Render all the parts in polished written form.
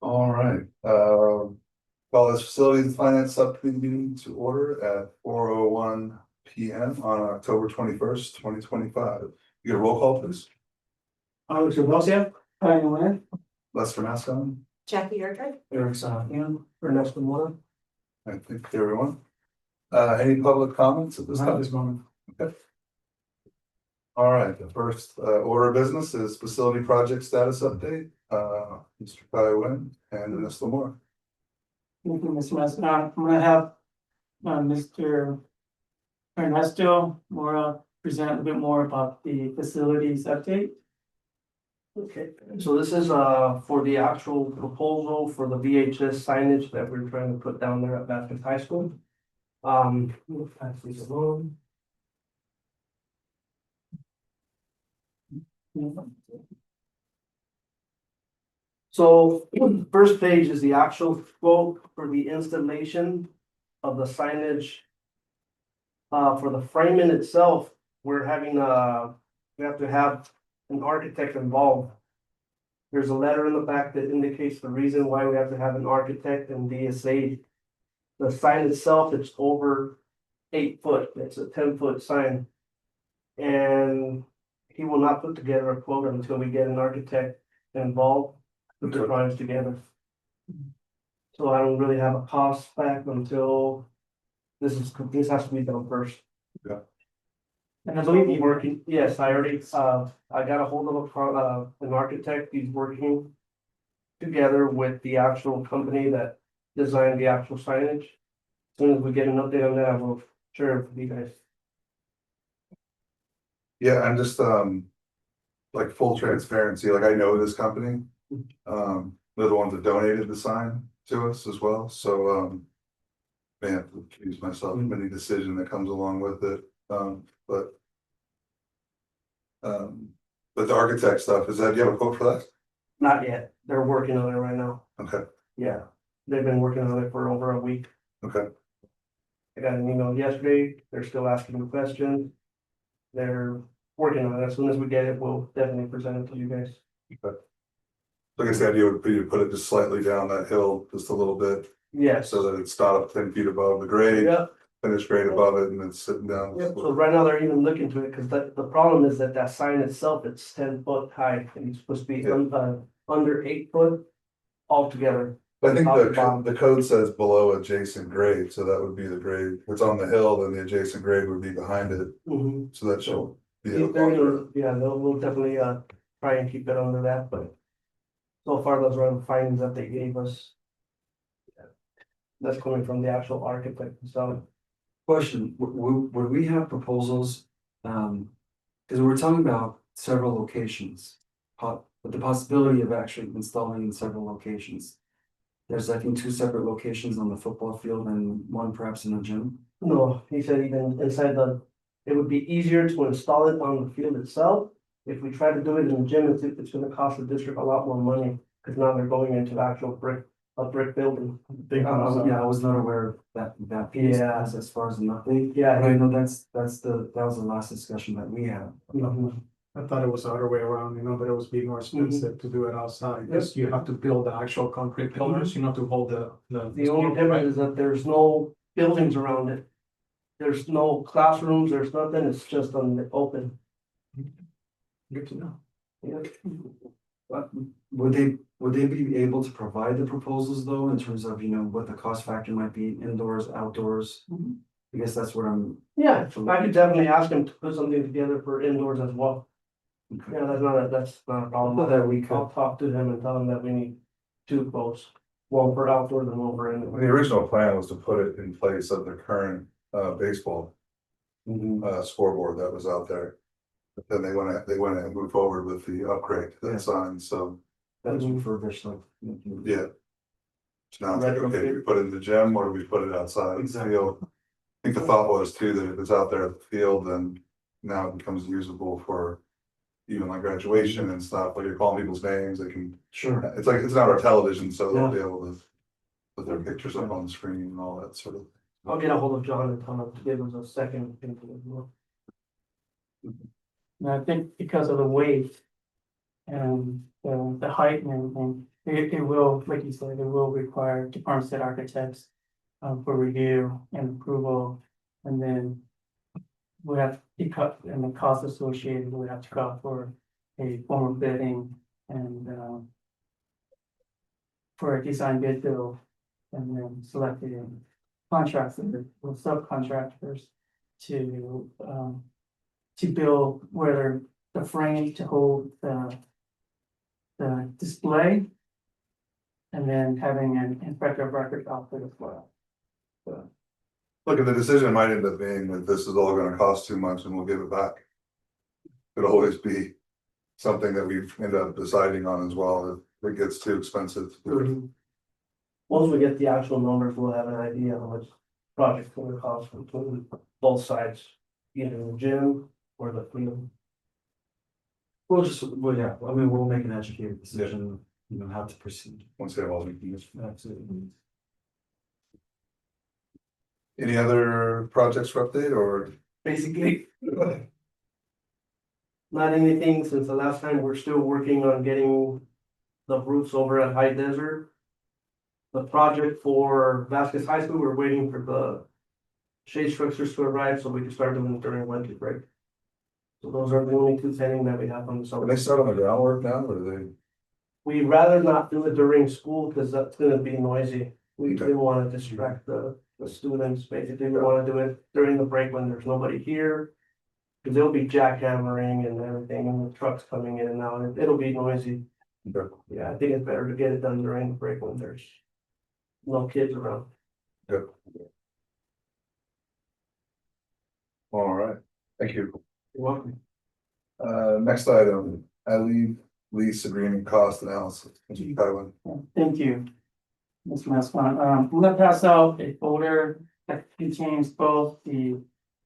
All right, call this Facilities and Finance Subcommittee meeting to order at 4:01 PM on October 21st, 2025. You get a roll call, please. Alex Dulce, Diane Land, Lester Mascon, Jackie Erdrich. Eric Sahian, Ernesto Mora. I think everyone. Any public comments at this Not time? at this moment. All right, the first order of business is facility project status update. Mr. Kyle and Ms. Lamore. Thank you, Mr. Master. I'm gonna have Mr. Ernesto Mora present a bit more about the facilities update. Okay, so this is for the actual proposal for the VHS signage that we're trying to put down there at Baptist High School. We'll pass these along. So first page is the actual quote for the installation of the signage. For the framing itself, we're having we have to have an architect involved. There's a letter in the back that indicates the reason why we have to have an architect and DSA. The sign itself, it's over 8 foot, it's a 10-foot sign. And he will not put together a quote until we get an architect involved, put the drawings together. So I don't really have a cost back until this has to be done first. And I believe you Working, yes, I already, I got a hold of an architect, he's working together with the actual company that designed the actual signage. As soon as we get an update on that, I will share it with you guys. Yeah, I'm just like full transparency, like I know this company. They're the ones that donated the sign to us as well, so may have to accuse myself of any decision that comes along with it. But the architect stuff, do you have a quote for that? Not yet, they're working on it right now. Okay, Yeah, they've been working on it for over a week. okay, I got an email yesterday, they're still asking me questions. They're working on it, as soon as we get it, we'll definitely present it to you guys. okay. So I guess the idea would be to put it just slightly down that hill, just a little bit, Yes. so that it's not up 10 feet above the grade, Yep. finished grade above it, and it's sitting down. Yep, so right now they're even looking to it, because the problem is that sign itself, it's 10 foot high, and it's supposed to be under 8 foot altogether. I think the code says below adjacent grade, so that would be the grade. If it's on the hill, then the adjacent grade would be behind it, Mhm. so that should be. They're gonna- Yeah, we'll definitely try and keep it under that, but so far those are the findings that they gave us. That's coming from the actual architect, so. Question, would we have proposals, because we're talking about several locations, but the possibility of actually installing in several locations. There's, I think, 2 separate locations on the football field and one perhaps in a gym. No, he said even inside it would be easier to install it on the field itself. If we try to do it in the gym, it's gonna cost the district a lot more money, because now they're going into actual a brick building. Yeah, I was not aware of that piece Yeah. as far as an update. Yeah. But I know that was the last discussion that we had. Mhm. I thought it was the other way around, that it was being more expensive to do it outside, because you have to build the actual concrete pillars, to hold the. The only difference is that there's no buildings around it. There's no classrooms, there's nothing, it's just on the open. Good to know. Yeah. But would they be able to provide the proposals though, in terms of, what the cost factor might be indoors, outdoors? I guess that's what I'm. Yeah, I could definitely ask him to put something together for indoors as well. Yeah, that's not a problem. So that we could- I'll talk to him and tell him that we need 2 quotes, one for outdoors and one for indoors. The original plan was to put it in place of the current baseball scoreboard that was out there. But then they went and moved forward with the upgrade to that sign, so That's Mhm. refurbished, like. yeah. So now it's like, okay, do we put it in the gym or do we put it outside? Exactly. Field? I think the thought was too, that if it's out there at the field, then now it becomes usable for even like graduation and stuff, like you're calling people's names, they can, Sure. it's like, it's not our television, so they'll Yeah. be able to put their pictures up on the screen and all that sort of. I'll get a hold of John and tell him to give us a second input as well. And I think because of the weight, and the height and everything. It will, like you said, it will require department head architects for review and approval, and then we have to cut, and the cost associated, we have to go for a formal bidding and for a design bid bill, and then selecting contractors or subcontractors to build whether the frame to hold the display, and then having an inspector of record outfit as well. Look, and the decision might end up being that this is all gonna cost too much and we'll give it back. It'll always be something that we've ended up deciding on as well, if it gets too expensive. Once we get the actual numbers, we'll have an idea how much project's gonna cost between both sides, either the gym or the field. We'll just, well, yeah, I mean, we'll make an educated decision, you know, how to proceed. Once they have all the things. Absolutely. Any other projects for update or? Basically, not anything since the last time. We're still working on getting the roofs over at High Desert. The project for Vasquez High School, we're waiting for the shade structures to arrive so we can start doing it during winter break. So those are the only two things that we have on the Can summer. they start on the groundwork now or do We'd rather not do it during school because that's gonna be noisy. We Okay. didn't want to distract the students, basically. We want to do it during the break when there's nobody here. Cause there'll be jackhammering and everything and the trucks coming in and out. It'll be noisy. they? Okay. Yeah, I think it's better to get it done during the break when there's no kids around. Good. All right, thank you. You're welcome. Next item, lease agreement cost analysis. Mr. Tywin. Thank you, Mr. Mascon. I'm gonna pass out a folder that contains both the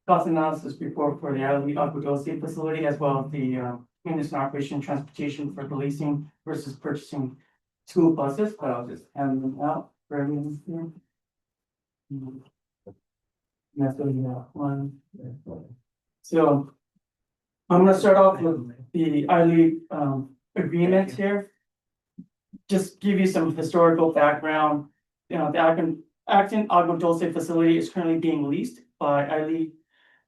cost analysis report for the Acton-Agua Dulce facility, as well as the maintenance and operation and transportation for the leasing versus purchasing school buses, but I'll just hand them out for everyone here. And that's what you have, one. So I'm gonna start off with the agreement here. Just give you some historical background. You know, the Acton-Agua Dulce facility is currently being leased by ILE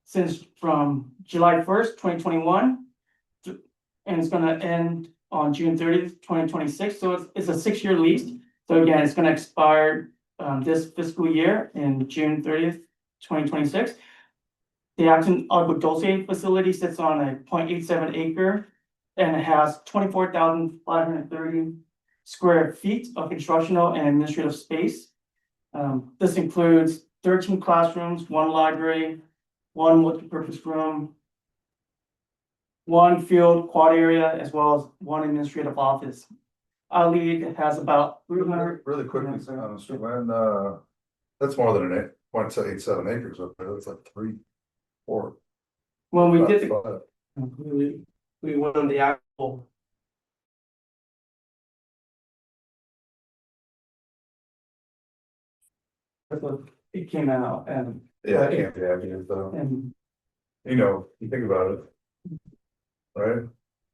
since from July 1st, 2021. And it's gonna end on June 30th, 2026. So it's a 6-year lease. So again, it's gonna expire this fiscal year in June 30th, 2026. The Acton-Agua Dulce facility sits on a 0.87 acre and it has 24,530 square feet of instructional and administrative space. This includes 13 classrooms, 1 library, 1 multipurpose room, 1 field quad area, as well as 1 administrative office. ILE has about 300. Really quickly, when, that's more than an 0.87 acres up there, that's like 3, 4. When we did the, We went on the actual. it came out Yeah, it can't be accurate though. and You know, you think about it. Right?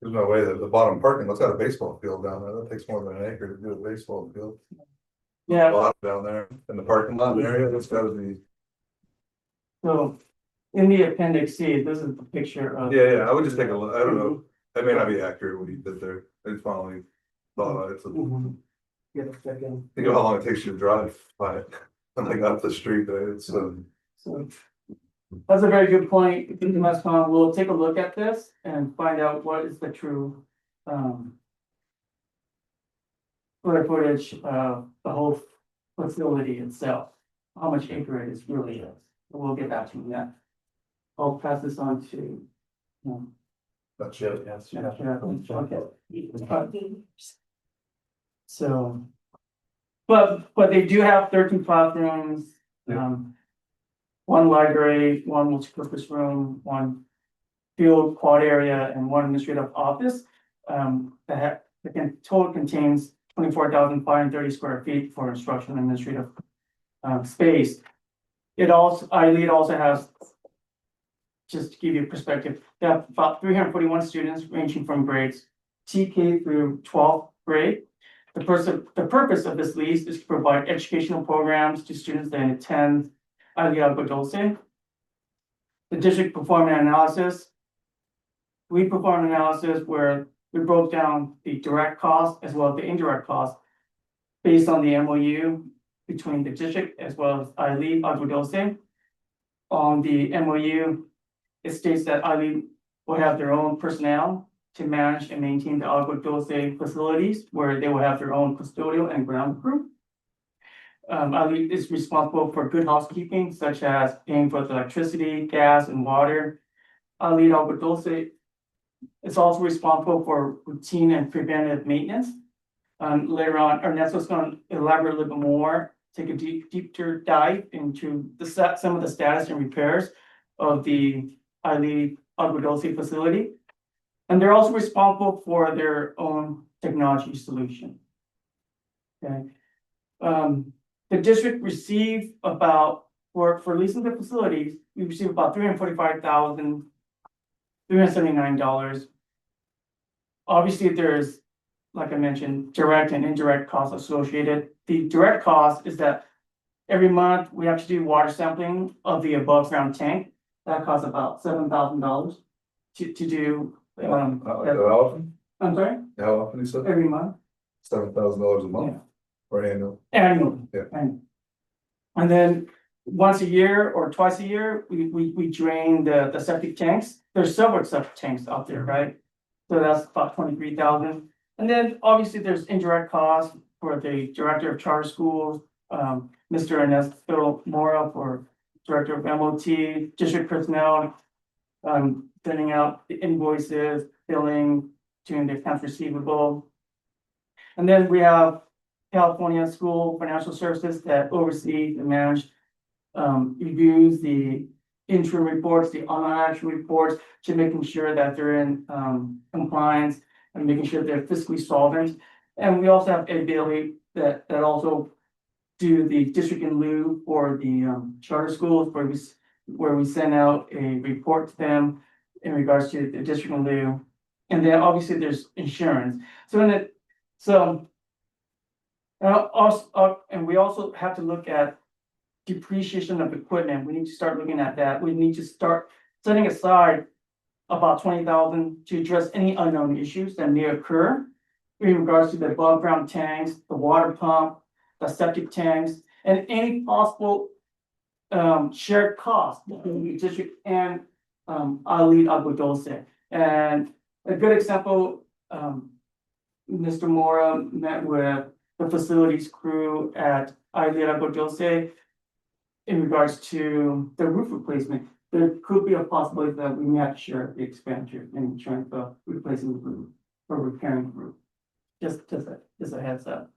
There's no way that the bottom parking lot's got a baseball field down there. That takes more than an acre to do a baseball field. yeah, A lot down there in the parking lot area, that's gotta be. so in the appendix C, this is the picture of. Yeah, I would just take a look. I don't know. That may not be accurate what you did there. It's finally thought it's a. Mhm. Get a second. Think of how long it takes you to drive by it, like up the street, it's So that's a very good point. We'll take a look at this and find out what is the true square footage of the whole facility itself, how much acre it is really is. We'll get back to you that. I'll pass this on to. that's it. Yes. Okay. So. But they do have 13 classrooms, 1 library, 1 multipurpose room, 1 field quad area, and 1 administrative office. The total contains 24,530 square feet for instructional and administrative space. It also has, just to give you perspective, they have about 341 students ranging from grades TK through 12th grade. The purpose of this lease is to provide educational programs to students that attend Acton-Agua Dulce. The district performed an analysis. We performed an analysis where we broke down the direct cost as well as the indirect cost based on the MOU between the district as well as Acton-Agua Dulce. On the MOU, it states that will have their own personnel to manage and maintain the Agua Dulce facilities where they will have their own custodial and ground crew. Is responsible for good housekeeping, such as paying for the electricity, gas, and water. Agua Dulce is also responsible for routine and preventive maintenance. Later on, Ernesto's going to elaborate a little bit more, take a deeper dive into some of the status and repairs of the Agua Dulce facility. And they're also responsible for their own technology solution. Okay. The district received about, for leasing the facilities, we received about $345,379. Obviously, there's, like I mentioned, direct and indirect costs associated. The direct cost is that every month we have to do water sampling of the above ground tank. That costs about $7,000 to do. How often? I'm sorry, How often you said? every month. $7,000 a month Yeah. or annual? Annually. Yeah. And then once a year or twice a year, we drain the septic tanks. There's several septic tanks out there, right? So that's about 23,000. And then obviously there's indirect costs for the director of charter schools, Mr. Ernesto Mora for director of MOT, district personnel, sending out the invoices, billing, doing the accounts receivable. And then we have California School Financial Services that oversees and manage, reviews the interim reports, the unaction reports, to making sure that they're in compliance and making sure they're fiscally solvent. And we also have Ed Bailey that also do the district in lieu for the charter schools, where we send out a report to them in regards to the district in lieu. And then obviously there's insurance. And we also have to look at depreciation of equipment. We need to start looking at that. We need to start setting aside about $20,000 to address any unknown issues that may occur in regards to the above ground tanks, the water pump, the septic tanks, and any possible shared costs between the district and Acton-Agua Dulce. And a good example, Mr. Mora met with the facilities crew at Acton-Agua Dulce in regards to the roof replacement. There could be a possibility that we may have to share the expenditure in terms of replacing the roof or repairing the roof. Just a heads up.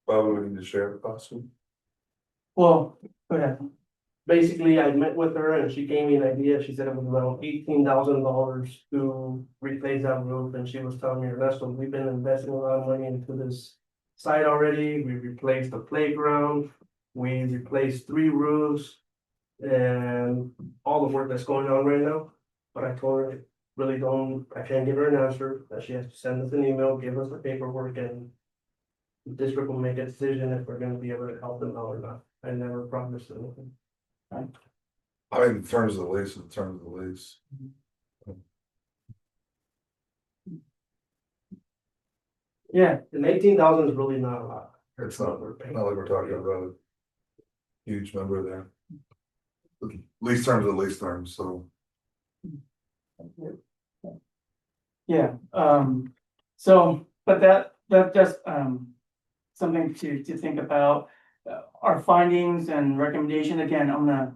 Why would we need to share the cost? Well, go ahead. Basically, I met with her and she gave me an idea. She said it was around $18,000 to replace that roof. And she was telling me, Ernesto, we've been investing a lot of money into this site already. We replaced the playground. We replaced 3 roofs and all the work that's going on right now. But I told her, I can't give her an answer, that she has to send us an email, give us the paperwork, and the district will make a decision if we're gonna be able to help them out or not. I never promised anything. I mean, in terms of the lease, Yeah, And 18,000 is really not a lot. It's not like we're talking about a huge number there. Lease terms are lease terms, so. yeah, so, but that's just, something to think about. Our findings and recommendation, again, I'm gonna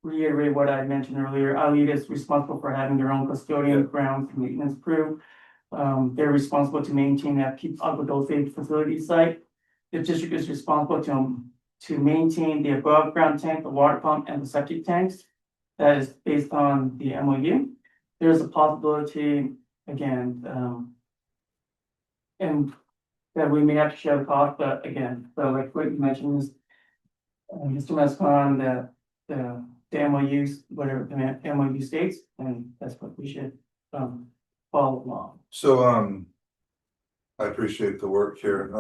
reiterate what I mentioned earlier. Acton is responsible for having their own custodian, grounds, and maintenance crew. They're responsible to maintain that Agua Dulce facility site. The district is responsible to maintain the above ground tank, the water pump, and the septic tanks. That is based on the MOU. There's a possibility, again, and that we may have to share the cost, but again, so like what you mentioned is, Mr. Mescon, the MOUs, whatever the MOU states, and that's what we should, follow along. So, I appreciate the work here.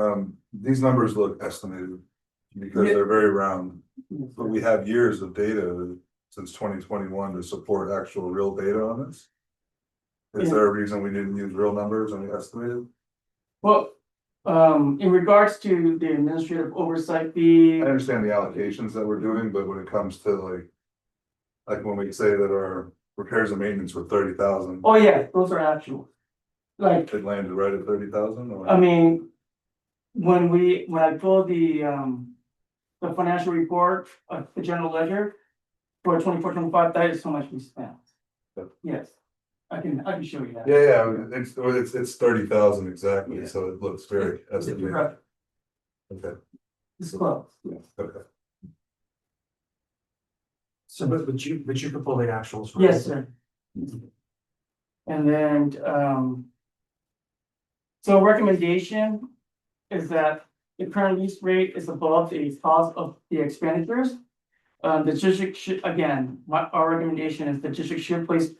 These numbers look estimated because Yeah. they're very round, but we have years of data since 2021 to support actual real data on this. Is there a reason we didn't use real numbers and we estimated? Well, in regards to the administrative oversight fee, I understand the allocations that we're doing, but when it comes to like when we say that our repairs and maintenance were 30,000, oh yeah, those are actual. Like, it landed right at 30,000 or? I mean, when I pulled the financial report of the general ledger for 24-25, that is how much we spent. Yep. Yes, I can show you that. Yeah, it's 30,000 exactly, Yeah. so it looks very estimated. Right, Okay, it's close, yes. okay. So, but you could pull the actuals. Right? Yes, sir. And then, so recommendation is that the current lease rate is above the cost of the expenditures. The district should, again, our recommendation is the district should place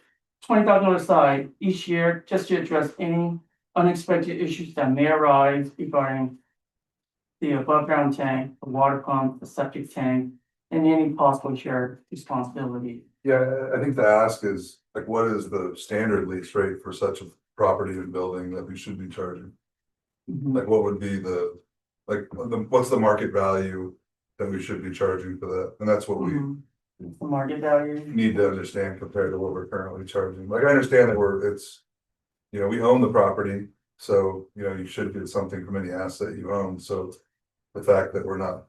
$20,000 aside each year just to address any unexpected issues that may arise regarding the above ground tank, the water pump, the septic tank, and any possible shared responsibility. Yeah, I think the ask is, like, what is the standard lease rate for such a property and building that we should be charging? Like, what would be what's the market value that we should be charging for that? And that's what we The market value. need to understand compared to what we're currently charging. Like, I understand that we own the property, so, you should get something from any asset you own, so the fact that we're not,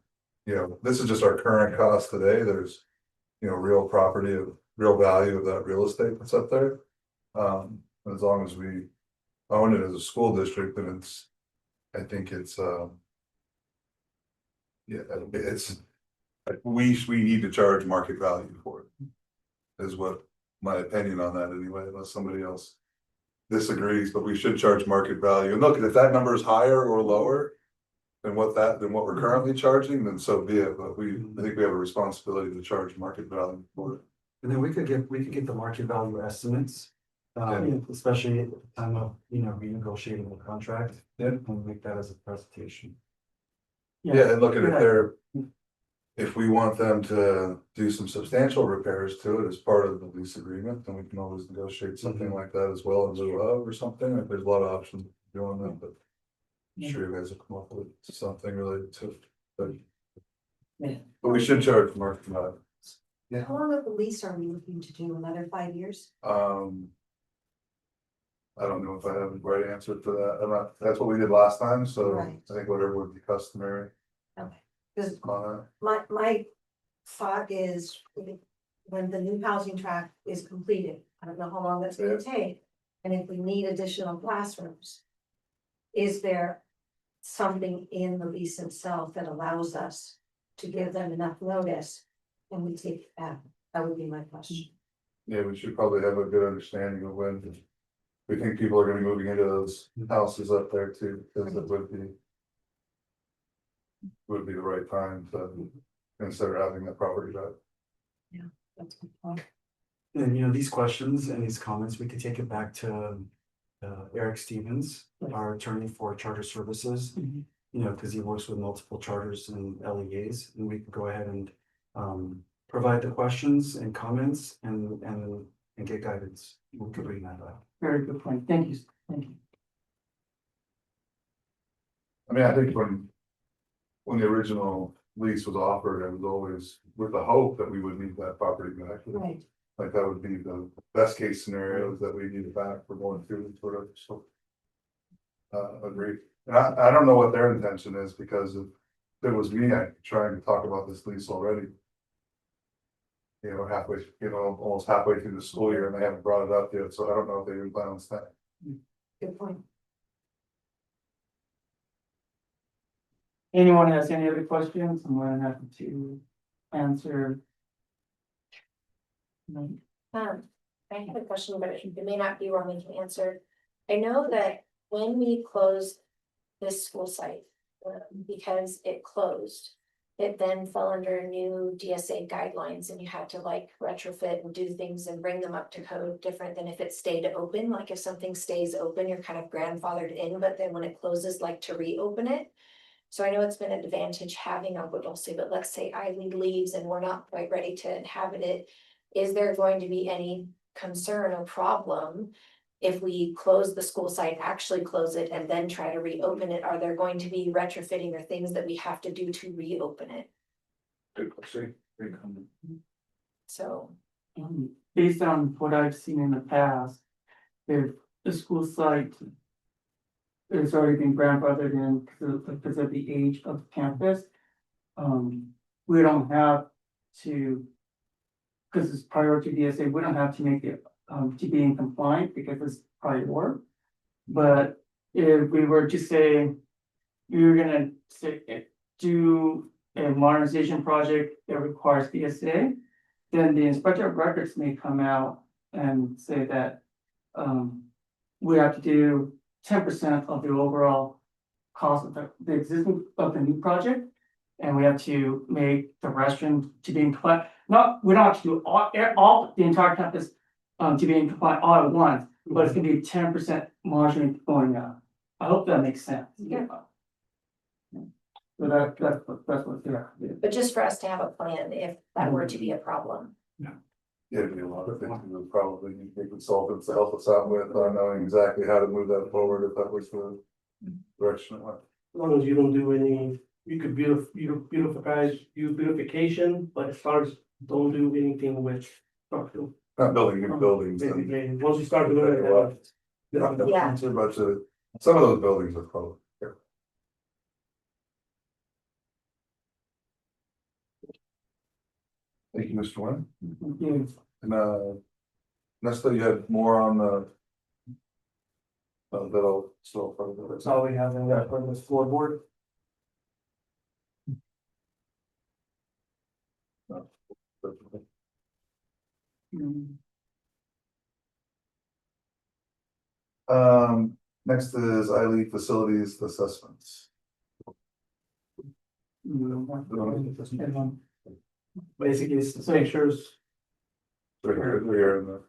this is just our current cost today, there's, real property of real value of that real estate that's up there. As long as we own it as a school district, then I think it's, we need to charge market value for it. Is what my opinion on that anyway, unless somebody else disagrees, but we should charge market value. And look, if that number is higher or lower than what we're currently charging, then so be it. But I think we have a responsibility to charge market value for it. And then we could get the market value estimates, especially at the time of, renegotiating the contract. Yeah. And make that as a presentation. Yeah, and look at if we want them to do some substantial repairs to it as part of the lease agreement, then we can always negotiate something like that as well in lieu of or something. If there's a lot of options doing that, but I'm sure you guys will come up with something related to it. But we should charge market value. How long of the lease are we looking to do? Another 5 years? I don't know if I have the right answer for that. That's what we did last time, so Right. I think whatever would be customary Okay, because on that. my thought is when the new housing tract is completed, I don't know how long that's gonna take. And if we need additional classrooms, is there something in the lease itself that allows us to give them enough notice? And we take it back? That would be my question. Yeah, we should probably have a good understanding of when we think people are gonna be moving into those houses up there too, because it would be the right time to consider having that property back. That's a good point. And these questions and these comments, we could take it back to Eric Stevens, our attorney for charter services. Because he works with multiple charters and LEAs, and we could go ahead and provide the questions and comments and get guidance. We could bring that up. Very good point. Thank you. I mean, I think when the original lease was offered, it was always with the hope that we would need that property back. Right. Like that would be the best case scenarios that we need it back for going through and sort of, so. Agree. And I don't know what their intention is, because if it was me, I'd be trying to talk about this lease already. Halfway, almost halfway through the school year, and they haven't brought it up yet, so I don't know if they even plan on staying. Good point. Anyone has any other questions? I'm more than happy to answer. No. I have a question, but it may not be one we can answer. I know that when we closed this school site, because it closed, it then fell under new DSA guidelines and you had to like retrofit and do things and bring them up to code different than if it stayed open. Like if something stays open, you're kind of grandfathered in, but then when it closes, like to reopen it. So I know it's been an advantage having Agua Dulce, but let's say Eileen leaves and we're not quite ready to inhabit it. Is there going to be any concern or problem if we close the school site, actually close it and then try to reopen it? Are there going to be retrofitting or things that we have to do to reopen it? Good question. Great comment. So, Based on what I've seen in the past, if the school site is already been grandfathered in because of the age of the campus, we don't have to, because it's prior to DSA, we don't have to make it to be in compliant because it's prior. But if we were to say, you're gonna say, do a modernization project that requires DSA, then the inspector of records may come out and say that we have to do 10% of the overall cost of the existing of the new project. And we have to make the restroom to be in compliant. We don't have to do all the entire campus to be in compliant all at once, but it's gonna be 10% margin going up. I hope that makes sense. Yeah. So that's what they're. but just for us to have a plan if that were to be a problem. Yeah, it'd be a lot of things we would probably need the consultants to help us out with, knowing exactly how to move that forward if that was the direction it went. As long as you don't do any, you could beautification, but as far as don't do anything with structural. Not building new buildings. and- Basically, once you start doing it. Yeah. Too much of it. Some of those buildings are probably. Yeah. Thank you, Mr. Nguyen. And Nestle, you had more on the. That'll still. That's all we have in that for this floorboard. Next is ILE facilities assessments. Basically, it's the pictures. Right here in the.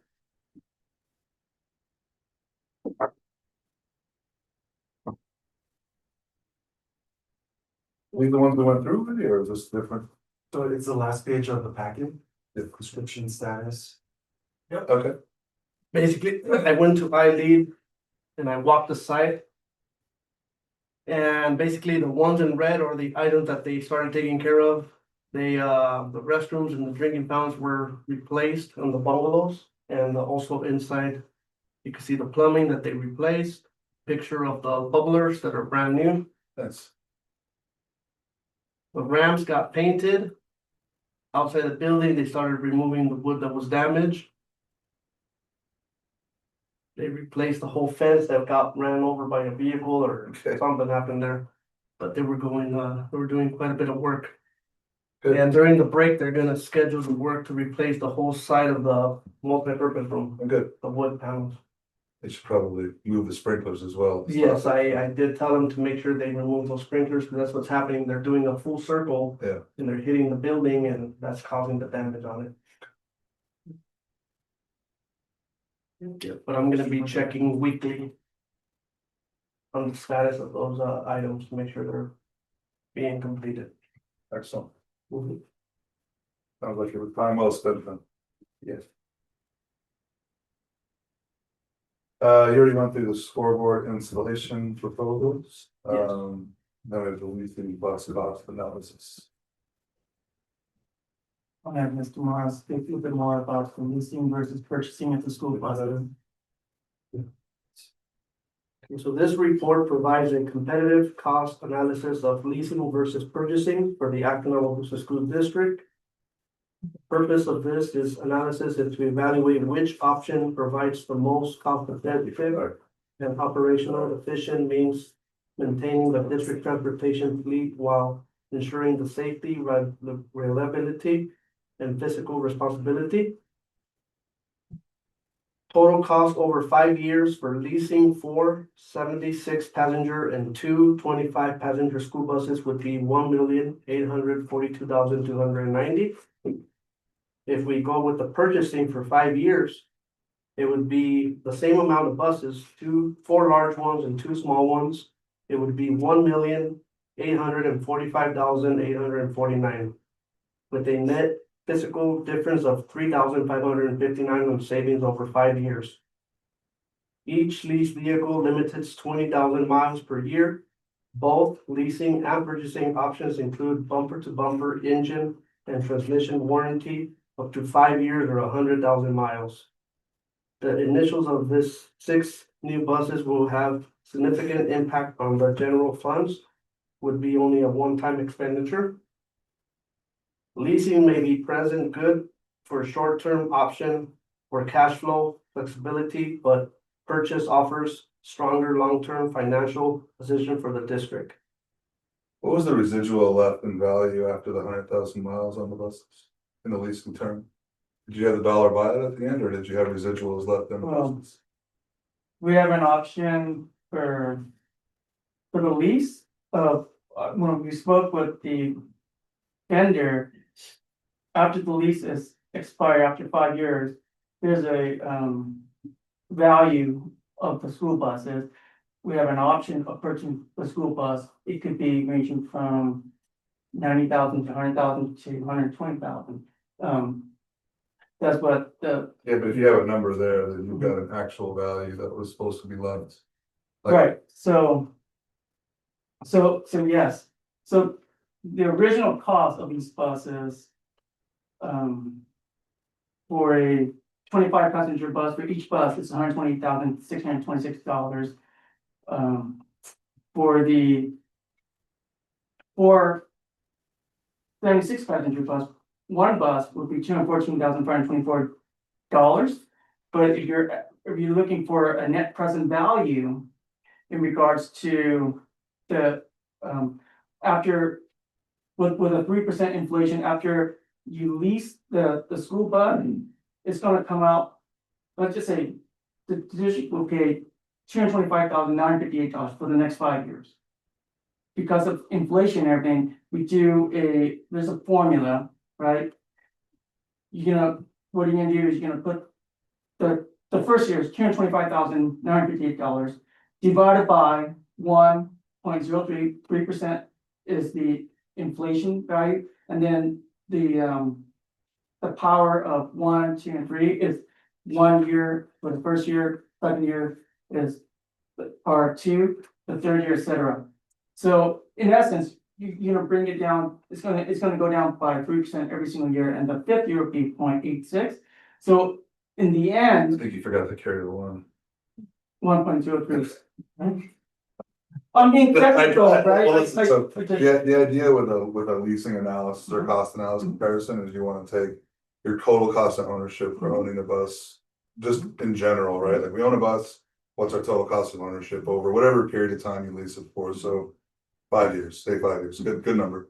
We the ones we went through already, or is this different? So it's the last page of the packet, the prescription status. Okay, Basically, I went to iLead and I walked the site. And basically the ones in red are the items that they started taking care of. They, the restrooms and the drinking fountains were replaced on the bungalows and also inside. You can see the plumbing that they replaced, picture of the bubblers that are brand new. that's, The ramps got painted. Outside the building, they started removing the wood that was damaged. They replaced the whole fence that got ran over by a vehicle or Okay. something happened there. But they were doing quite a bit of work. Good. And during the break, they're gonna schedule the work to replace the whole side of the multi-purpose room, good. the wood panels. They should probably move the sprinklers as well. Yes, I did tell them to make sure they remove those sprinklers, because that's what's happening. They're doing a full circle. Yeah. And they're hitting the building and that's causing the damage on it. But I'm gonna be checking weekly on the status of those items to make sure they're being completed. Excellent. Sounds like it was time well spent then. Yes. You already went through the scoreboard installation proposals. Yes. Then we have the leasing bus cost analysis. I'll have Mr. Morris speak a little bit more about the leasing versus purchasing at the school bus. So this report provides a competitive cost analysis of leasing versus purchasing for the Acton-Agua School District. The purpose of this analysis is to evaluate which option provides the most cost effective and operational efficient means maintaining the district transportation fleet while ensuring the safety, reliability, and physical responsibility. Total cost over 5 years for leasing 4 76 passenger and 2 25 passenger school buses would be $1,842,290. If we go with the purchasing for 5 years, it would be the same amount of buses, 4 large ones and 2 small ones. It would be $1,845,849. With a net fiscal difference of $3,559 on savings over 5 years. Each leased vehicle limits 20,000 miles per year. Both leasing and purchasing options include bumper to bumper engine and transmission warranty up to 5 years or 100,000 miles. The initials of this 6 new buses will have significant impact on the general funds, would be only a one-time expenditure. Leasing may be present good for short-term option or cash flow flexibility, but purchase offers stronger long-term financial position for the district. What was the residual left in value after the 100,000 miles on the buses in the leasing term? Did you have the dollar buy it at the end, or did you have residuals left in the buses? We have an option for the lease of, when we spoke with the vendor, after the lease is expired after 5 years, there's a value of the school buses. We have an option of purchasing the school bus. It could be ranging from 90,000 to 100,000 to 120,000. That's what the, Yeah, but if you have a number there, then you've got an actual value that was supposed to be left. Like- right, so yes, so the original cost of these buses, for a 25 passenger bus, for each bus, it's $120,626. For the 4 76 passenger bus, one bus would be $214,524. But if you're looking for a net present value in regards to the, after, with a 3% inflation, after you lease the school bus, it's gonna come out, let's just say, the district will pay $225,958 for the next 5 years. Because of inflation and everything, there's a formula, right? What you're gonna do is you're gonna put the first year is $225,958 divided by 1.033% is the inflation value, and then the power of 1, 2, and 3 is 1 year for the first year, second year is power 2, the third year, etc. So in essence, you bring it down, it's gonna go down by 3% every single year, and the fifth year would be 0.86. So in the I end, think you forgot to carry the one. 1.03. I'm being technical, right? Well, listen, so, Like- the idea with a leasing analysis or cost analysis comparison is you wanna take your total cost of ownership for owning a bus, just in general, right? Like, we own a bus, what's our total cost of ownership over whatever period of time you lease it for, so 5 years, say 5 years, good number.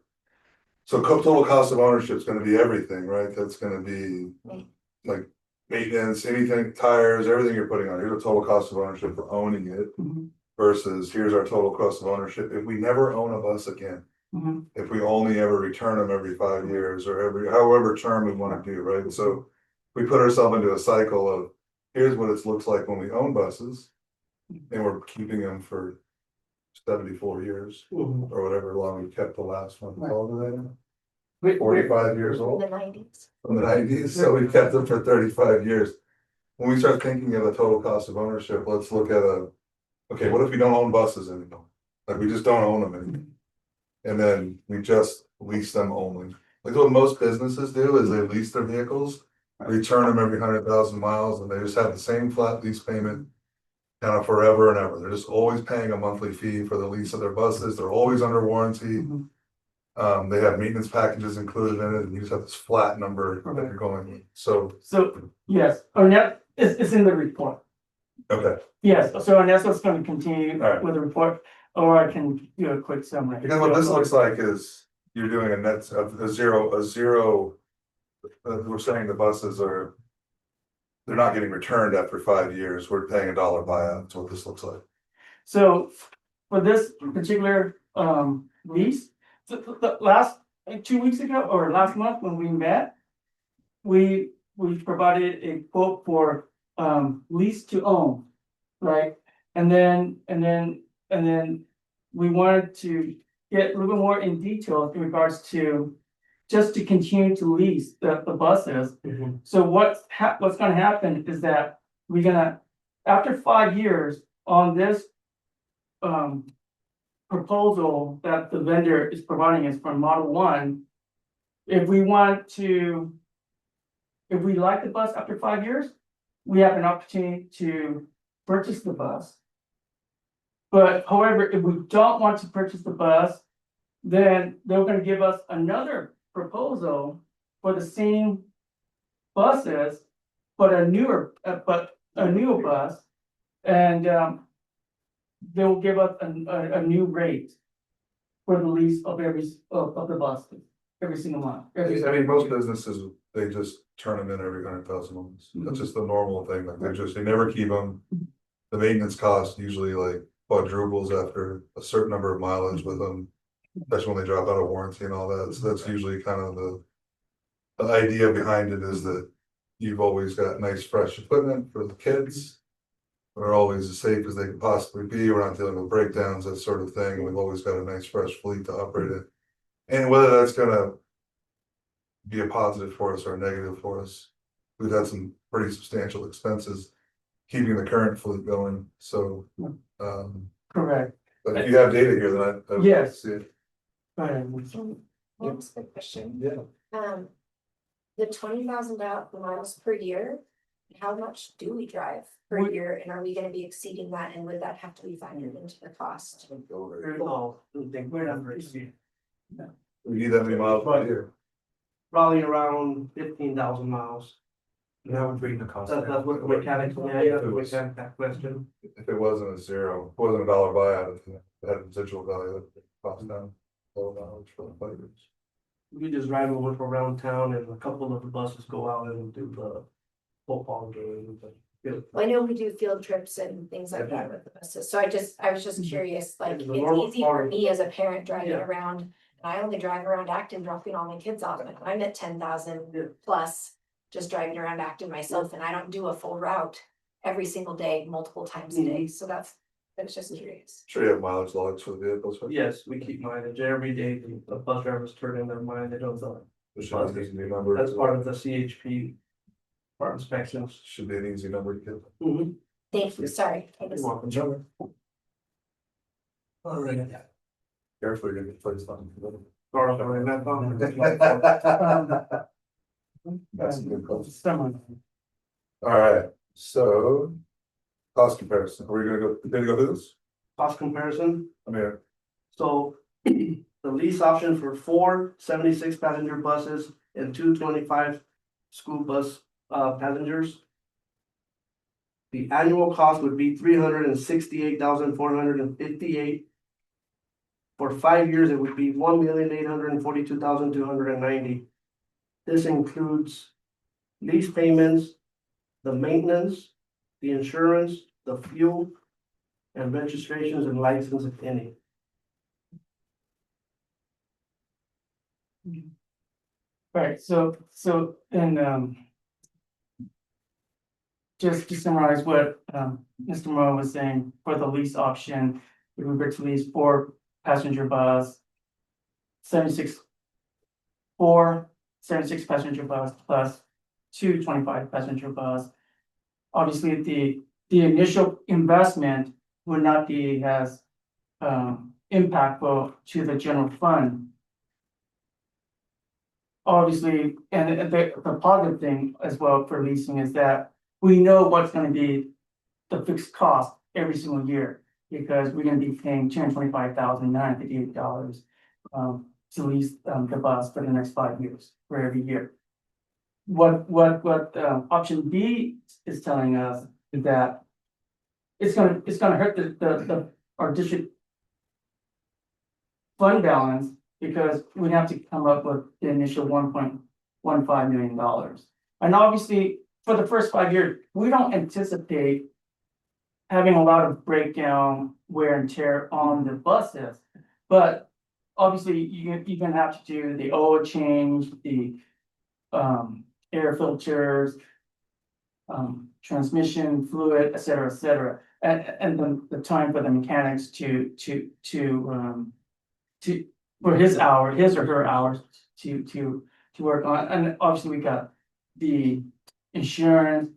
So total cost of ownership is gonna be everything, right? That's gonna be like maintenance, anything, tires, everything you're putting on, here's a total cost of ownership for owning it. Mhm. Versus here's our total cost of ownership if we never own a bus again. Mhm. If we only ever return them every 5 years or however term we wanna do, right? So we put ourselves into a cycle of, here's what it looks like when we own buses. And we're keeping them for 74 years Mhm. or whatever long we kept the last one. How old are they now? Wait, 45 years In old the 90s. from the 90s, so we kept them for 35 years. When we start thinking of a total cost of ownership, let's look at okay, what if we don't own buses anymore? Like, we just don't own them anymore. And then we just lease them only. Like what most businesses do is they lease their vehicles, return them every 100,000 miles, and they just have the same flat lease payment. Kind of forever and ever. They're just always paying a monthly fee for the lease of their buses. They're always under warranty. Mhm. They have maintenance packages included in it, and you just have this flat number that you're going with. So, yes, our net is in the report. okay, Yes, so and that's what's gonna continue Alright. with the report, or I can do a quick summary. because what this looks like is you're doing a net of a zero. We're saying the buses are they're not getting returned after 5 years. We're paying $1 buyout. That's what this looks like. So for this particular lease, the last, like 2 weeks ago or last month when we met, we provided a quote for lease to own, right? And then we wanted to get a little bit more in detail in regards to just to continue to lease the buses. So what's gonna happen is that we're gonna, after 5 years on this proposal that the vendor is providing us from Model 1, if we like the bus after 5 years, we have an opportunity to purchase the bus. But however, if we don't want to purchase the bus, then they're gonna give us another proposal for the same buses, but a newer bus. And they'll give us a new rate for the lease of of the buses, every single month. I mean, most businesses, they just turn them in every 100,000 months. That's just the normal thing. Like they never keep them. The maintenance cost usually like quadruples after a certain number of mileage with them, especially when they drop out of warranty and all that. So that's usually kind of the idea behind it, is that you've always got nice fresh equipment for the kids. We're always as safe as they can possibly be. We're not dealing with breakdowns, that sort of thing. We've always got a nice fresh fleet to operate it. And whether that's gonna be a positive for us or a negative for us, we've had some pretty substantial expenses keeping the current fleet going. So, Correct. but if you have data here, then I would Yes. see it. That's a good question. Yeah. The 20,000 miles per year, how much do we drive per year, and are we gonna be exceeding that, and would that have to be factored into the cost? No, we're not very soon. We need that many miles per year. Probably around 15,000 miles. That would bring the cost That's down. what the mechanics, yeah, the mechanic, that question. If it wasn't a zero, if it wasn't $1 buyout, if it had residual value, that would cost down $12 for the fighters. We just drive over around town and a couple of the buses go out and do the football game. I know we do field trips and things like that with the buses, so I was just curious, like, The it's normal easy for part- me as a parent driving Yeah. around. And I only drive around Acton, dropping all my kids off, and I'm at 10,000 plus. Just driving around Acton myself, and I don't do a full route every single day, multiple times a day, so I was just curious. Sure you have mileage logs for the vehicles, right? Yes, we keep mileage every day. The bus drivers turn in their mileage on the, There should be an easy number. that's part of the CHP. Part inspections. Should be an easy number to get. Thank you, sorry. I was- Welcome. All right. Careful, you're gonna get placed on. Carl, sorry, that's on. That's a good call. Someone. All right, so cost comparison, are we gonna go through this? Cost comparison, I mean, so the lease option for 4 76 passenger buses and 2 25 school bus passengers. The annual cost would be $368,458. For 5 years, it would be $1,842,290. This includes lease payments, the maintenance, the insurance, the fuel, and registrations and license, if any. Right, so and just to summarize what Mr. Mo was saying, for the lease option, we were to lease 4 passenger bus. 76 passenger bus plus 2 25 passenger bus. Obviously, the initial investment would not be as impactful to the general fund. Obviously, and the positive thing as well for leasing is that we know what's gonna be the fixed cost every single year, because we're gonna be paying $225,958 to lease the bus for the next 5 years, for every year. What option B is telling us is that it's gonna hurt our district fund balance, because we have to come up with the initial $1.15 million. And obviously, for the first 5 years, we don't anticipate having a lot of breakdown, wear and tear on the buses. But obviously, you're gonna have to do the oil change, the air filters, transmission fluid, et cetera, and then the time for the mechanics for his or her hours to work on, and obviously we got the insurance,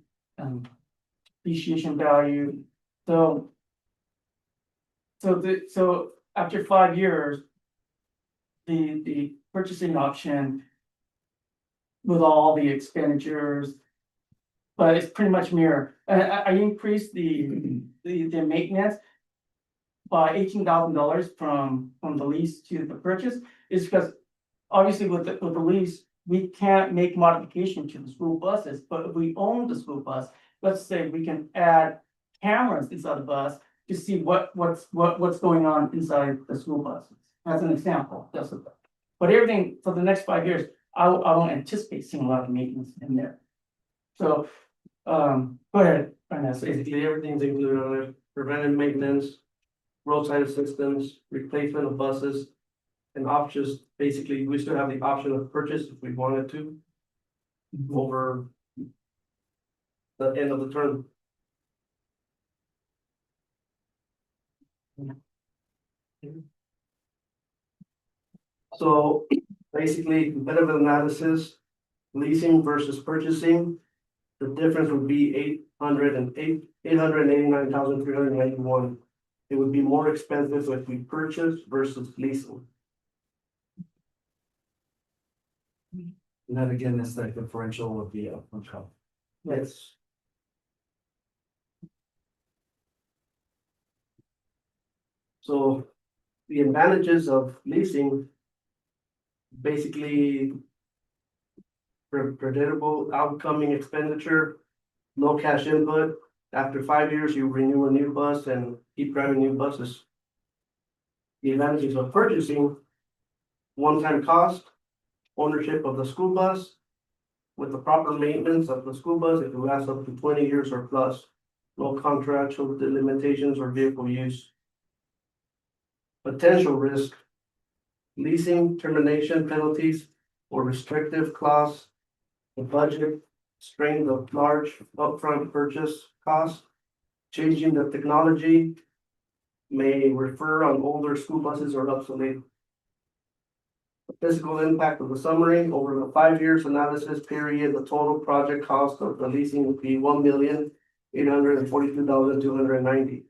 depreciation value, so after 5 years, the purchasing option with all the expenditures, but it's pretty much mirror. I increased the maintenance by $18,000 from the lease to the purchase, is because obviously with the lease, we can't make modification to the school buses, but if we own the school bus, let's say we can add cameras inside the bus to see what's going on inside the school buses. As an example, but everything for the next 5 years, I don't anticipate seeing a lot of maintenance in there. So, go ahead, Vanessa. Basically, everything's included on it, preventive maintenance, roadside assistance, replacement of buses. And options, basically, we still have the option of purchase if we wanted to. Over the end of the term. So basically, competitive analysis, leasing versus purchasing. The difference would be $889,391. It would be more expensive if we purchase versus leasing. And that again is the differential of the upfront cost. Yes. So the advantages of leasing. Basically. Predictable outcoming expenditure, low cash input. After 5 years, you renew a new bus and keep driving new buses. The advantages of purchasing, one-time cost, ownership of the school bus, with the proper maintenance of the school bus, it will last up to 20 years or plus. No contractual limitations or vehicle use. Potential risk, leasing termination penalties or restrictive clause. The budget, strain the large upfront purchase cost, changing the technology may refer on older school buses or obsolete. The physical impact of the summary over the 5 years analysis period, the total project cost of the leasing would be $1,842,290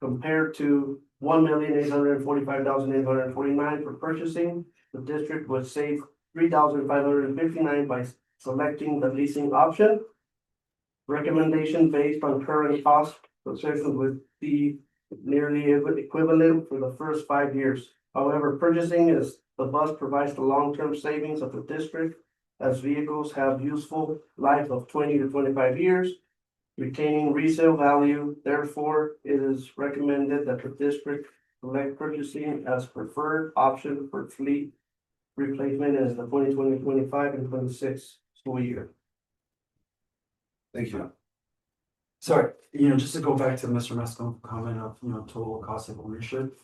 compared to $1,845,849 for purchasing. The district would save $3,559 by selecting the leasing option. Recommendation based on current cost position would be nearly equivalent for the first 5 years. However, purchasing is the bus provides the long-term savings of the district as vehicles have useful life of 20 to 25 years, retaining resale value. Therefore, it is recommended that the district select purchasing as preferred option for fleet replacement as the 2020-25 and 26 school year. Thank you. Sorry, just to go back to Mr. Mesco's comment of, total cost of ownership.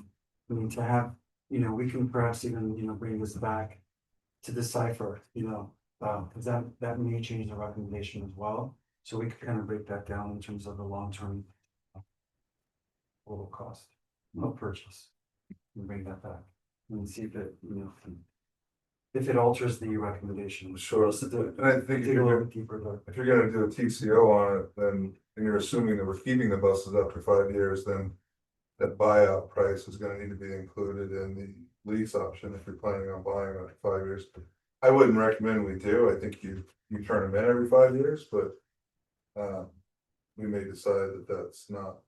We need to have, we can perhaps even, bring this back to decipher, because that may change the recommendation as well. So we could kind of break that down in terms of the long-term total cost of purchase and bring that back and see if it, if it alters the recommendation. Sure. Just to do it. And I think Dig a little bit deeper, if you're gonna do a TCO on it, then, and you're assuming that we're keeping the buses after 5 years, then that buyout price is gonna need to be included in the lease option if you're planning on buying after 5 years. I wouldn't recommend we do. I think you turn them in every 5 years, but we may decide that that's not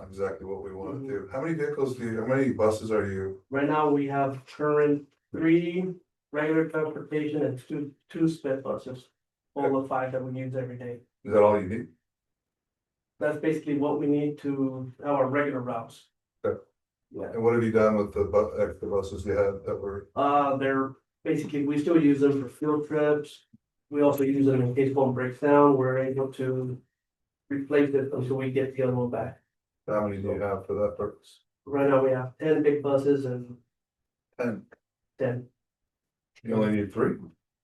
exactly what we want to do. How many how many buses are you? Right now, we have current 3 regular transportation and two sped buses. All of 5 that we use every day. Is that all you need? That's basically what we need to have our regular routes. Okay. Yeah. And what have you done with the extra buses you had that were? They're basically, we still use them for field trips, We also use it in case one breaks down, we're able to replace it until we get the other one back. How many do you have for that purpose? Right now, we have 10 big buses and 10. 10, You only need 3?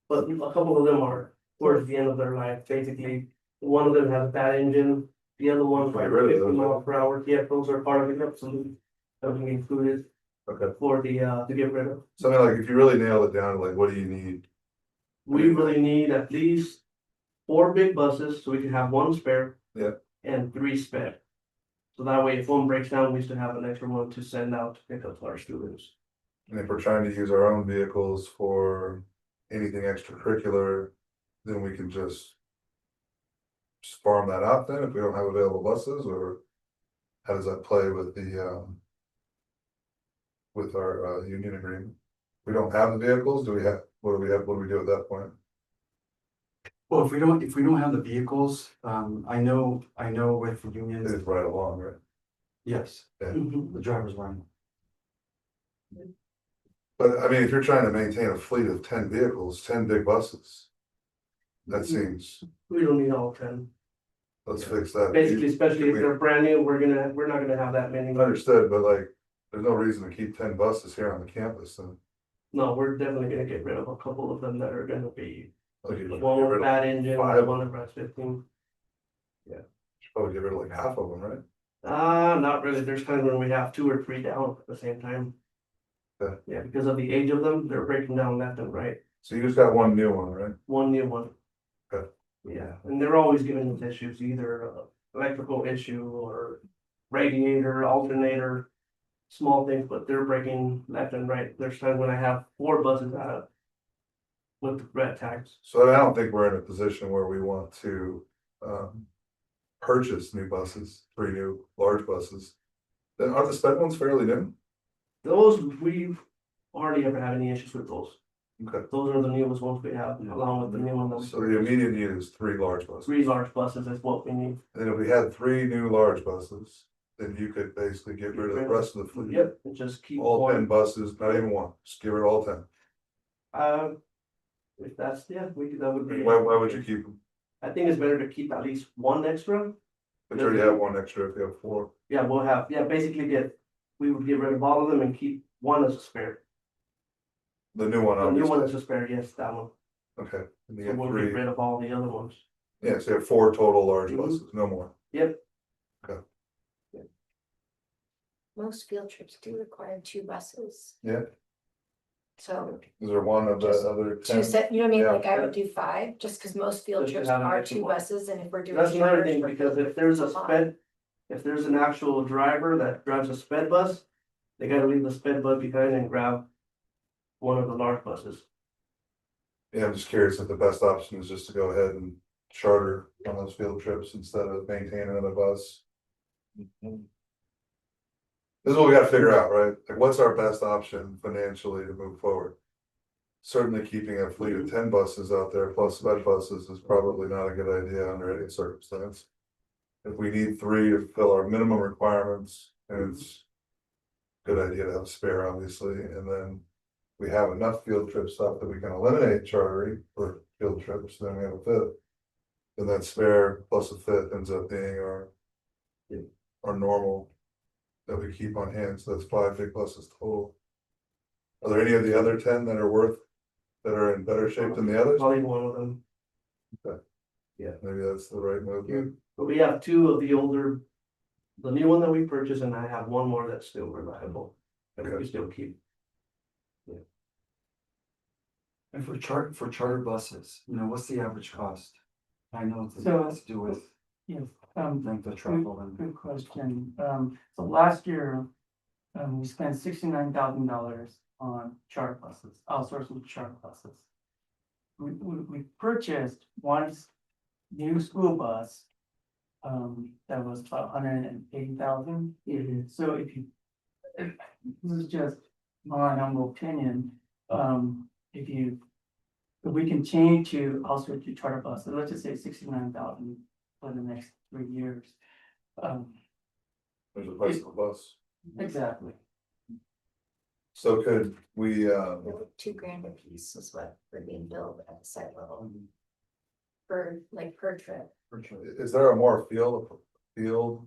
but a couple of them are towards the end of their life, basically. One of them has a bad engine, the other one's Get like rid of 50 those. miles per hour, yeah, those are part of the absolute. That we included Okay, for the, to get rid of. so I mean, like, if you really nail it down, like, what do you need? We really need at least 4 big buses, so we can have 1 spare. Yeah. And 3 spare. So that way, if one breaks down, we still have an extra one to send out to pick up our students. And if we're trying to use our own vehicles for anything extracurricular, then we can just farm that out then if we don't have available buses, or how does that play with the with our union agreement? We don't have the vehicles, do we have, what do we have, what do we do at that point? Well, if we don't have the vehicles, I know with the It unions, is right along, right? yes, Yeah. the driver's line. But I mean, if you're trying to maintain a fleet of 10 vehicles, 10 big buses, that seems, We don't need all 10. let's fix that. Basically, especially if they're brand new, we're not gonna have that many. Understood, but like, there's no reason to keep 10 buses here on the campus, and No, we're definitely gonna get rid of a couple of them that are gonna be like, you should one with a bad engine, five. one that runs 15. probably get rid of like half of them, right? Not really. There's times when we have 2 or 3 down at the same time. Okay. Yeah, because of the age of them, they're breaking down left and right. So you just got one new one, right? One new one. Okay. Yeah, and they're always giving us issues, either electrical issue or radiator, alternator, small things, but they're breaking left and right. There's times when I have 4 buses out with the red tags. So I don't think we're in a position where we want to purchase new buses, 3 new large buses. Then are the sped ones fairly new? Those, we've hardly ever had any issues with those. Okay, Those are the newest ones we have, along with the new one that we. so the immediate need is 3 large buses. 3 large buses is what we need. And then if we had 3 new large buses, then you could basically get rid of the rest of the fleet. Yep, and just keep All 10 one. buses, not even one, just give it all 10. If that's, yeah, we could, that would be. Why would you keep them? I think it's better to keep at least 1 extra. But you already have 1 extra if you have 4. Yeah, we'll have, yeah, basically we would get rid of all of them and keep 1 as a spare. The new one, The new one obviously. as a spare, yes, that one. Okay, and you So get we'll 3. get rid of all the other ones. Yeah, so you have 4 total large Mhm. buses, no more. Yep. Most field trips do require 2 buses. Yeah. So Is there one of the Just other 2 10? set, you know what I mean, Yeah. like I would do 5, just because most field Just to trips have an are extra 2 one. buses, and if we're doing. That's another charters thing, for because field if there's a trips, lot. sped, if there's an actual driver that drives a sped bus, they gotta leave the sped bus behind and grab one of the large buses. Yeah, I'm just curious if the best option is just to go ahead and charter one of those field trips instead of maintaining a bus. This is what we gotta figure out, right? Like, what's our best option financially to move forward? Certainly keeping a fleet of 10 buses out there plus sped buses is probably not a good idea under any circumstance. If we need 3 to fill our minimum requirements, and it's a good idea to have a spare, obviously, and then we have enough field trip stuff that we can eliminate chartering for field trips, then we have a 5th. And that spare plus a 5th ends up being our normal that we keep on hand, so that's 5 big buses total. Are there any of the other 10 that are in better shape than the others? Probably one of them. Maybe that's the right move. then. But we have 2 of the older, the new one that we purchased, and I have 1 more that's still reliable, that we Okay. still keep. And for charter buses, what's the average cost? I know it's So- to do with Yes, length of travel and. good question. So last year, we spent $69,000 on charter buses, outsourcing charter buses. We purchased one new school bus. That was about $180,000. So this is just my humble opinion, if we can change to outsource to charter buses, let's just say 69,000 for the next 3 years. There's a price of a bus. Exactly. So could we, They're like $2,000 a piece is what we're being billed at the site level. per trip. Is there a more field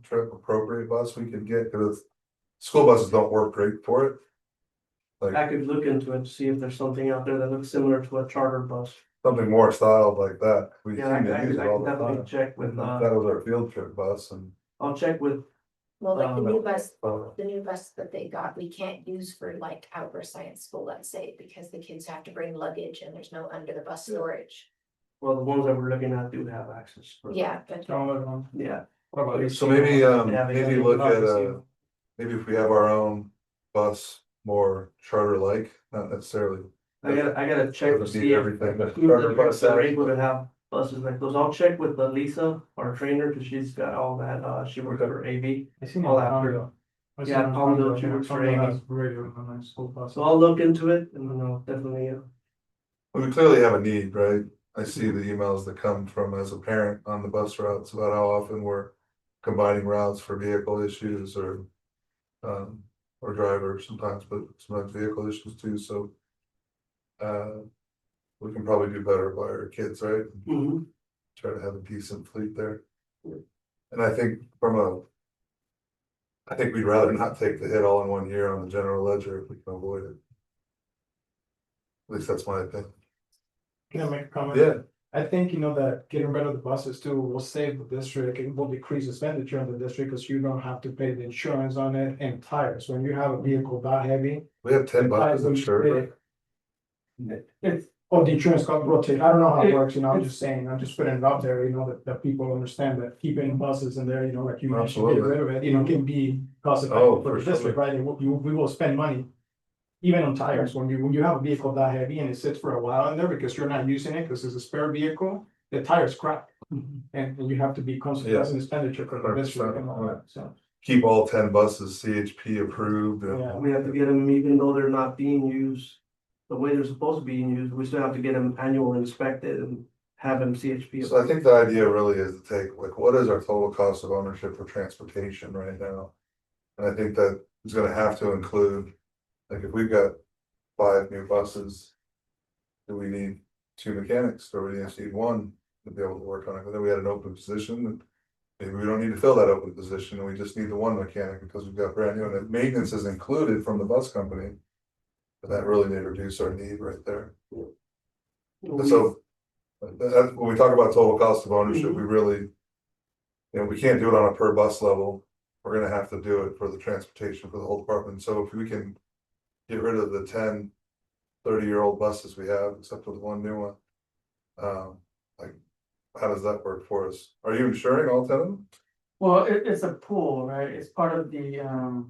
trip appropriate bus we could get, because school buses don't work great for it. I Like could look into it, see if there's something out there that looks similar to a charter bus. something more styled like that, we seem Yeah, I to use could it all I the could definitely time. check with, That was our field trip bus and. I'll check with, Well, like the new bus, uh, the new bus that they got, we can't use for like outdoor science school, let's say, because the kids have to bring luggage and there's no under the bus storage. well, the ones that we're looking at do have access. Yeah, but Yeah. So maybe, Yeah, they maybe got look at, obviously. maybe if we have our own bus, more charter-like, not necessarily. I gotta check to Doesn't need see if everything that schools charter that bus are has. able to have buses like those. I'll check with Lisa, our trainer, cause she's got all that, she works for AV. I'll have her. Yeah, Palmdale, she works for AV. So I'll look into it and then I'll definitely, We clearly have a need, right? I see the emails that come from as a parent on the bus routes about how often we're combining routes for vehicle issues or. Or driver sometimes, but sometimes vehicle issues too, so. We can probably do better by our kids, right? Mhm. Try to have a decent fleet there. And I think from a. I think we'd rather not take the hit all in 1 year on the general ledger if we can avoid it. At least that's my opinion. Can I make a comment? Yeah, I think, that getting rid of the buses too will save the district and will decrease expenditure on the district because you don't have to pay the insurance on it and tires. When you have a vehicle that heavy. we have 10 the tires buses will insured. the insurance company rotate. I don't know how it works, I'm just saying, I'm just putting it out there, that people understand that keeping buses in there, like you mentioned, getting rid of it, can be cost Oh, effective for for the district, sure. right? And we will spend money. Even on tires, when you have a vehicle that heavy and it sits for a while in there because you're not using it, because it's a spare vehicle, the tires crack. And you have to be conscious, that's an expenditure for the district and all that, so. Keep all 10 buses CHP approved and. Yeah. we have to get them, even though they're not being used. The way they're supposed to be used, we still have to get them annual inspected and have them CHP. So I think the idea really is to take, like, what is our total cost of ownership for transportation right now? And I think that is gonna have to include, like, if we've got 5 new buses. Do we need 2 mechanics, or we just need 1 to be able to work on it, and then we had an open position, and. Maybe we don't need to fill that open position, and we just need the 1 mechanic because we've got brand new, and if maintenance is included from the bus company. But that really may reduce our need right there. So. That's when we talk about total cost of ownership, we really. We can't do it on a per bus level, we're gonna have to do it for the transportation for the whole department, so if we can. Get rid of the 10, 30-year-old buses we have, except for the 1 new one. Like, how does that work for us? Are you insuring all 10 of them? Well, it's a pool, right? It's part of the,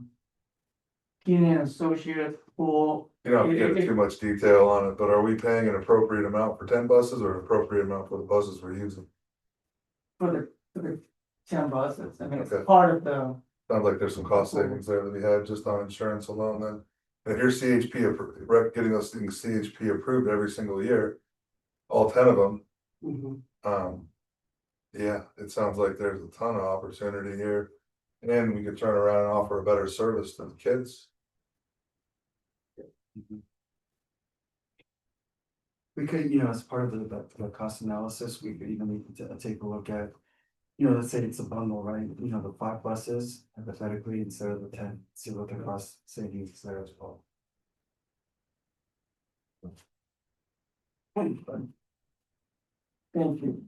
Keenan Associates pool. You don't have to get too much detail on it, but are we paying an appropriate amount for 10 buses or an appropriate amount for the buses we're using? For the 10 buses, I mean, it's Okay. part of the, Sounds like there's some cost savings there that we had just on insurance alone then. And if you're CHP, getting those things CHP approved every single year, all 10 of them, Mhm. yeah, it sounds like there's a ton of opportunity here. And we could turn around and offer a better service to the kids. We could, as part of the cost analysis, we could even take a look at. Let's say it's a bundle, right? The 5 buses hypothetically instead of the 10, see what the cost savings is there as well. thank you. Thank you.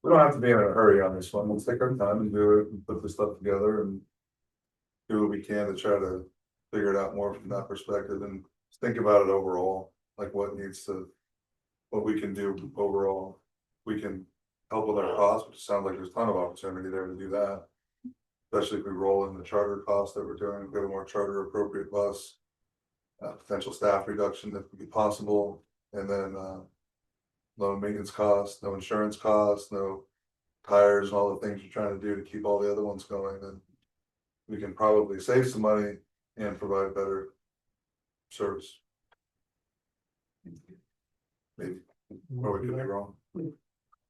We don't have to be in a hurry on this one. Let's take our time and do it and put this stuff together and. Do what we can to try to figure it out more from that perspective and think about it overall, like what needs to. What we can do overall. We can help with our costs, which sounds like there's a ton of opportunity there to do that. Especially if we roll in the charter costs that we're doing, get a more charter appropriate bus. Potential staff reduction that could be possible, and then low maintenance costs, no insurance costs, no tires and all the things you're trying to do to keep all the other ones going, then we can probably save some money and provide better service. Maybe, or we could be wrong.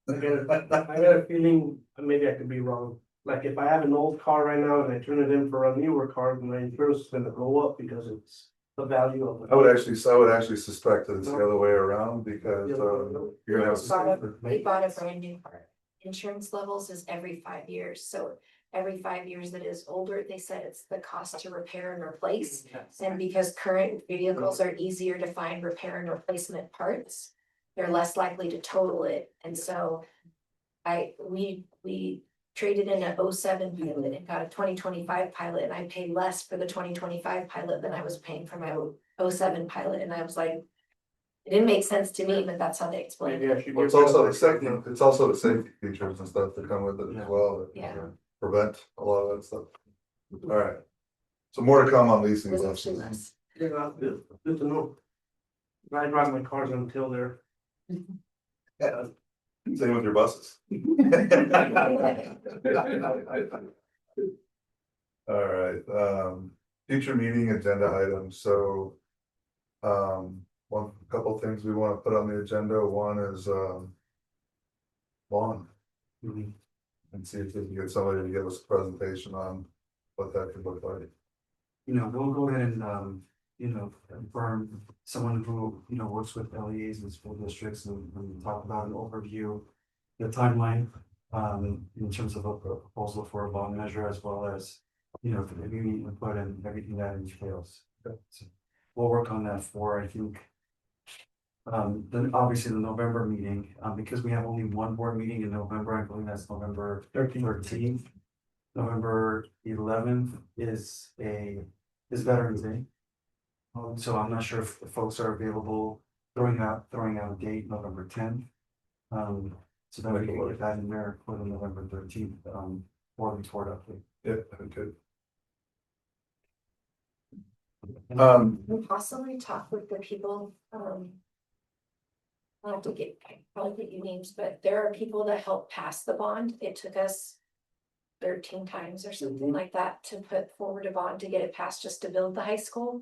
I got a feeling, maybe I could be wrong, like if I have an old car right now and I turn it in for a newer car, then my insurance is gonna go up because it's the value of it. I would actually suspect that it's the other way around because, you're gonna have. They bought a brand new car. Insurance levels is every 5 years, so every 5 years that is older, they said it's the cost to repair and replace. And because current vehicles are easier to find repair and replacement parts, they're less likely to total it, and so. We traded in a 07 Pilot and got a 2025 Pilot, and I paid less for the 2025 Pilot than I was paying for my 07 Pilot, and I was like. It didn't make sense to me, but that's how they explained it. Well, it's also the safety features and stuff that come with it as well, that Yeah. prevent a lot of that stuff. All right. So more to come on leasing. It was actually less. Yeah, good to know. I drive my cars until they're. Yeah. Same with your buses. All right, future meeting agenda items, so. A couple things we wanna put on the agenda, one is, bond. And see if we can get somebody to give us a presentation on what that could look like. You know, we'll go ahead and, confirm someone who, works with LEAs and school districts and talk about an overview. The timeline, in terms of a proposal for a bond measure as well as, the community input and everything that entails. So we'll work on that for, I think. Then obviously the November meeting, because we have only one board meeting in November, I believe that's November 13th. November 11th is Veterans Day. So I'm not sure if folks are available, throwing out a date, November 10th. So then we can get that in there for the November 13th, board report update. Yeah, good. We'll possibly talk with the people, I'll have to probably get you names, but there are people that helped pass the bond. It took us 13 times or something like that to put forward a bond to get it passed just to build the high school.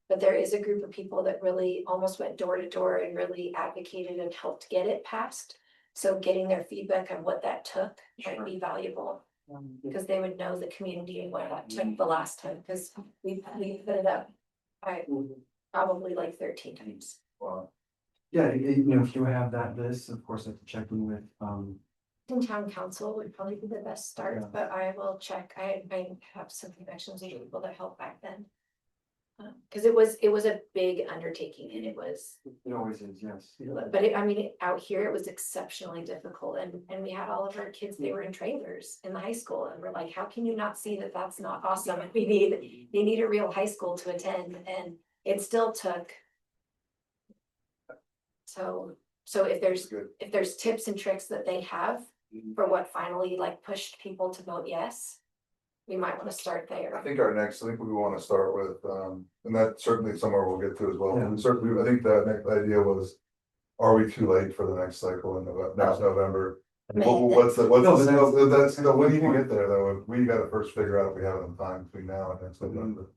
But there is a group of people that really almost went door to door and really advocated and helped get it passed. So getting their feedback on what that took might be valuable. Because they would know the community and what that took the last time, because we put it up. Probably like 13 times. Wow. Yeah, if you have that list, of course, I have to check in with, In town council would probably be the best start, but I will check. I have some connections with people that helped back then. Cause it was a big undertaking and it always is, yes. but out here it was exceptionally difficult and we had all of our kids, they were in trailers in the high school and we're like, how can you not see that that's not awesome? And they need a real high school to attend and it still took. So if there's tips and tricks that they have for what finally like pushed people to vote yes, we might want to start there. I think we wanna start with, and that's certainly somewhere we'll get to as well. Yeah. And certainly, I think the next idea was, are we too late for the next cycle in next November? When do you get there though? We gotta first figure out if we have enough time between now and next November.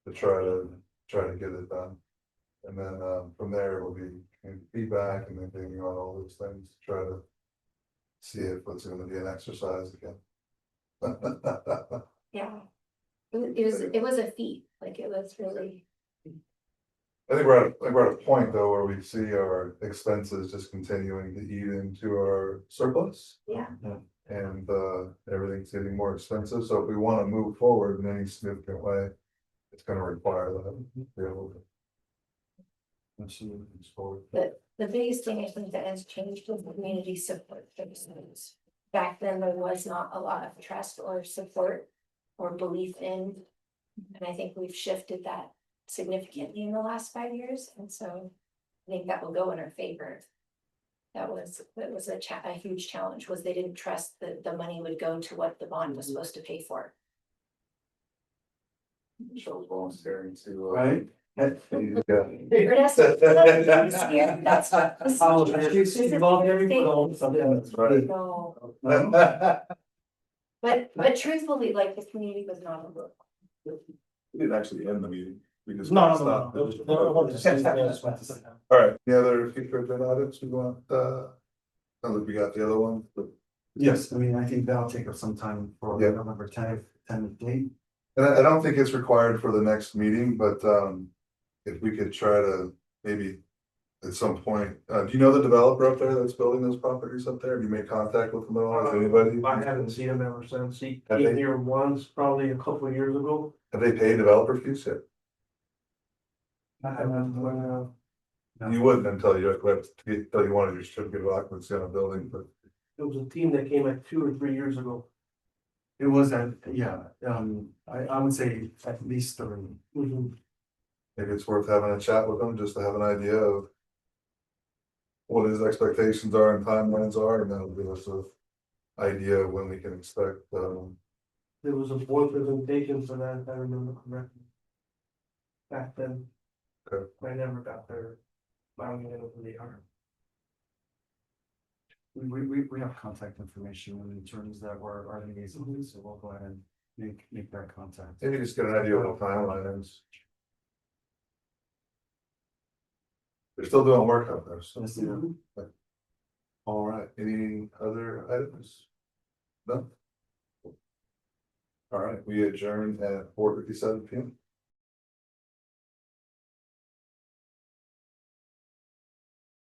To try to get it done. And then, from there, it will be feedback and then thinking on all those things, to try to see if it's gonna be an exercise again. Yeah. It was a feat, like it was really. I think we're at a point though where we see our expenses just continuing to eat into our surplus. Yeah. And everything's getting more expensive, so if we wanna move forward in any significant way, it's gonna require that to be able to. Absolutely, move forward. The biggest thing I think that has changed is the community support for the students. Back then, there was not a lot of trust or support or belief in. And I think we've shifted that significantly in the last 5 years, and so I think that will go in our favor. That was a huge challenge, was they didn't trust that the money would go to what the bond was supposed to pay for. Shows volunteering to. Right? Yeah. That's Right. But truthfully, like the community was not a group. We didn't actually end the meeting. We just. No. stopped. All right, the other future agenda items we want, sounds like we got the other one, but. Yes, I think that'll take up some time for the Yeah. November 10th date. And I don't think it's required for the next meeting, but, if we could try to maybe at some point, do you know the developer up there that's building those properties up there? Have you made contact with them at all? Has anybody? I haven't seen him ever since. He Have came they- here once, probably a couple of years ago. Have they paid developer fees yet? I haven't, You wouldn't until you wanted your certificate of occupancy on a building, but it was a team that came like 2 or 3 years ago. It was I would say at least 3. Mhm. maybe it's worth having a chat with them just to have an idea of what his expectations are and timelines are, and that'll give us a idea of when we can expect, There was a board presentation for that, if I remember correctly. Back then. Okay. I never got there. I don't even know who they are. We have contact information with the attorneys that were our liaisons, so we'll go ahead and make that contact. maybe just get an idea of the timelines. They're still doing work out there, so. Yes, yeah. All right, any other items? No? All right, we adjourned at 4:57 PM.